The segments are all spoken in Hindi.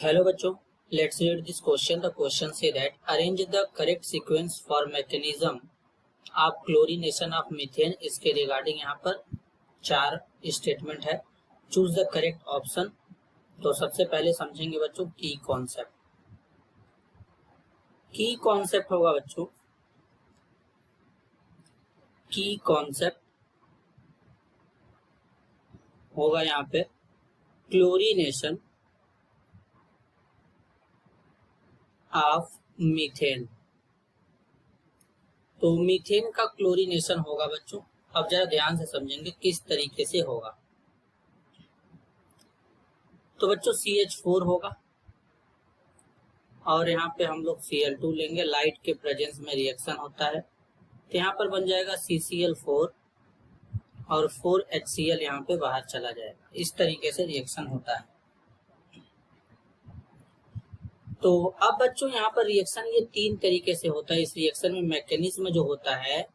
Hello बच्चों, let's read this question. The question say that arrange the correct sequence for mechanism of chlorination of methane. इसके रिगार्डिंग यहाँ पर 4 स्टेटमेंट है. Choose the correct option. तो सबसे पहले समझेंगे बच्चों की कॉन्सेप्ट. की कॉन्सेप्ट होगा बच्चों, की कॉन्सेप्ट होगा यहाँ पे क्लोरीनेशन ऑफ मीथेन. तो मीथेन का क्लोरीनेशन होगा बच्चों. अब जरा ध्यान से समझेंगे किस तरीके से होगा. तो बच्चों CH4 होगा और यहाँ पे हम लोग Cl2 लेंगे. लाइट के प्रेजेंस में रिएक्शन होता है तो यहाँ पर बन जाएगा CCl4 और 4HCl यहाँ पे बाहर चला जाएगा. इस तरीके से रिएक्शन होता है. तो अब बच्चों यहाँ पर रिएक्शन ये 3 तरीके से होता है. इस रिएक्शन में मैकेनिज्म जो होता है,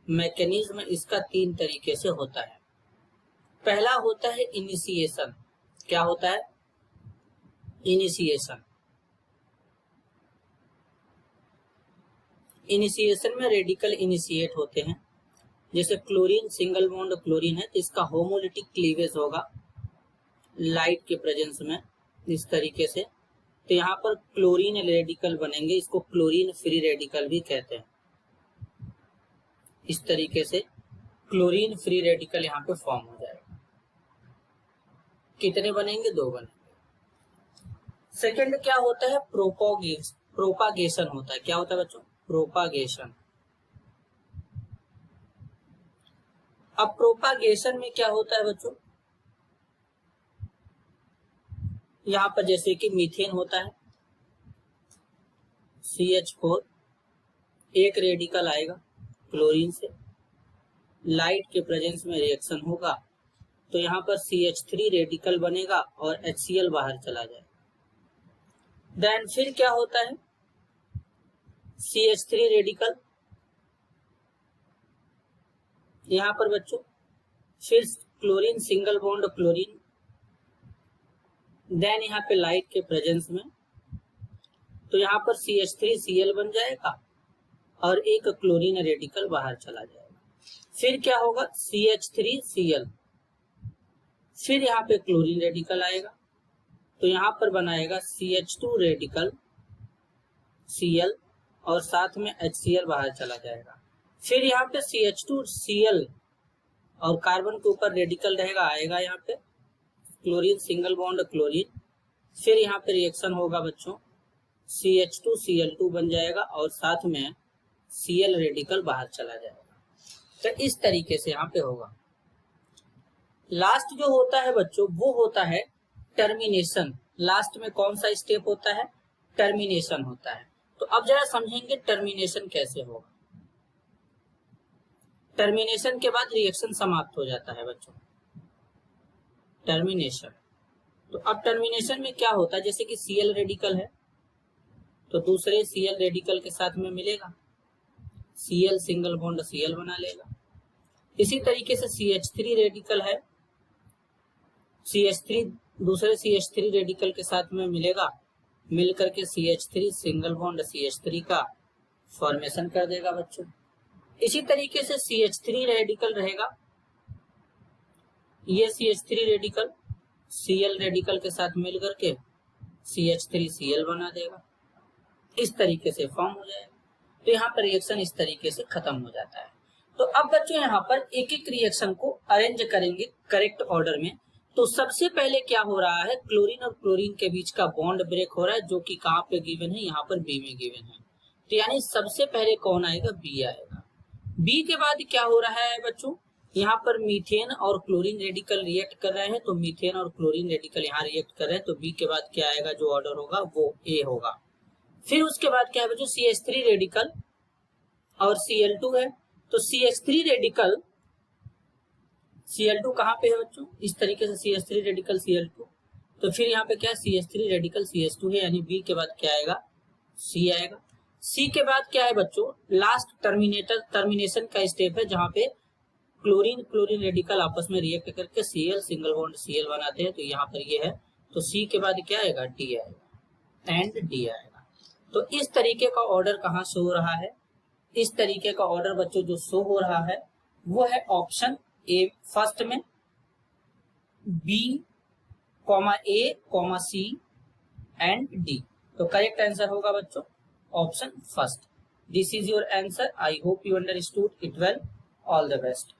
मैकेनिज्म इसका 3 तरीके से होता है. पहला होता है इनिशिएशन. क्या होता है? इनिशिएशन. इनिशिएशन में रेडिकल इनिशिएट होते हैं. जैसे क्लोरीन सिंगल बॉन्ड क्लोरीन है तो इसका होमोलिटिक क्लीवेज होगा लाइट के प्रेजेंस में इस तरीके से. तो यहाँ पर क्लोरीन रेडिकल बनेंगे. इसको क्लोरीन फ्री रेडिकल भी कहते हैं. इस तरीके से क्लोरीन फ्री रेडिकल यहाँ पे फॉर्म हो जाएगा. कितने बनेंगे? 2 बनेंगे. सेकंड क्या होता है? प्रोपागेशन होता है. क्या होता है बच्चों? प्रोपागेशन. अब प्रोपागेशन में क्या होता है बच्चों? यहाँ पर जैसे कि मीथेन होता है CH4, एक रेडिकल आएगा क्लोरीन से, लाइट के प्रेजेंस में रिएक्शन होगा तो यहाँ पर CH3 रेडिकल बनेगा और HCl बाहर चला जाएगा. देन फिर क्या होता है? CH3 रेडिकल यहाँ पर बच्चों, फिर chlorine single bond chlorine, then यहाँ पे लाइट के प्रेजेंस में तो यहाँ पर CH3Cl बन जाएगा और एक क्लोरीन रेडिकल बाहर चला जाएगा. फिर क्या होगा? CH3Cl, फिर यहाँ पे क्लोरीन रेडिकल आएगा तो यहाँ पर बनाएगा CH2 रेडिकल Cl और साथ में HCl बाहर चला जाएगा. फिर यहाँ पे CH2Cl और कार्बन के ऊपर रेडिकल रहेगा, आएगा यहाँ पे क्लोरीन सिंगल बॉन्ड क्लोरीन. फिर यहाँ पे रिएक्शन होगा बच्चों, CH2Cl2 बन जाएगा और साथ में Cl रेडिकल बाहर चला जाएगा. तो इस तरीके से यहाँ पे होगा. लास्ट जो होता है बच्चों वो होता है टर्मिनेशन. लास्ट में कौन सा स्टेप होता है? टर्मिनेशन होता है. तो अब जरा समझेंगे टर्मिनेशन कैसे होगा. टर्मिनेशन के बाद रिएक्शन समाप्त हो जाता है बच्चों. टर्मिनेशन. तो अब टर्मिनेशन में क्या होता है? जैसे कि Cl रेडिकल है तो दूसरे Cl रेडिकल के साथ में मिलेगा, Cl सिंगल बॉन्ड Cl बना लेगा. इसी तरीके से CH3 रेडिकल है, CH3 दूसरे CH3 रेडिकल के साथ में मिलेगा, मिलकर के CH3 सिंगल बॉन्ड CH3 का फॉर्मेशन कर देगा बच्चों. इसी तरीके से CH3 रेडिकल रहेगा, ये CH3 रेडिकल Cl रेडिकल के साथ मिलकर के CH3Cl बना देगा. इस तरीके से फॉर्म हो जाएगा. तो यहाँ पर रिएक्शन इस तरीके से खत्म हो जाता है. तो अब बच्चों यहाँ पर एक एक रिएक्शन को अरेंज करेंगे करेक्ट ऑर्डर में. तो सबसे पहले क्या हो रहा है? क्लोरीन और क्लोरीन के बीच का बॉन्ड ब्रेक हो रहा है जो कि कहाँ पे गिवन है? यहाँ पर बी में गिवन है. तो यानी सबसे पहले कौन आएगा? बी आएगा. बी के बाद क्या हो रहा है बच्चों? यहाँ पर मीथेन और क्लोरीन रेडिकल रिएक्ट कर रहे हैं तो मीथेन और क्लोरीन रेडिकल यहाँ रिएक्ट कर रहे हैं तो बी के बाद क्या आएगा? जो ऑर्डर होगा वो ए होगा. फिर उसके बाद क्या है बच्चों? CH3 रेडिकल और Cl2 है तो CH3 रेडिकल Cl2 कहाँ पे है बच्चों? इस तरीके से CH3 रेडिकल Cl2. तो फिर यहाँ पे क्या है? CH3 रेडिकल CH2 है यानी बी के बाद क्या आएगा? C आएगा. सी के बाद क्या है बच्चों? लास्ट टर्मिनेशन का स्टेप है जहाँ पे क्लोरीन क्लोरीन रेडिकल आपस में रिएक्ट करके Cl सिंगल बॉन्ड Cl बनाते हैं. तो यहाँ पर ये है तो सी के बाद क्या आएगा? डी आएगा. एंड डी आएगा। तो इस तरीके का ऑर्डर कहाँ शो हो रहा है? इस तरीके का ऑर्डर बच्चों जो शो हो रहा है वो है ऑप्शन ए फर्स्ट में, B comma A comma C and D. तो करेक्ट आंसर होगा बच्चों option first. This is your answer. I hope you understood it well. All the best.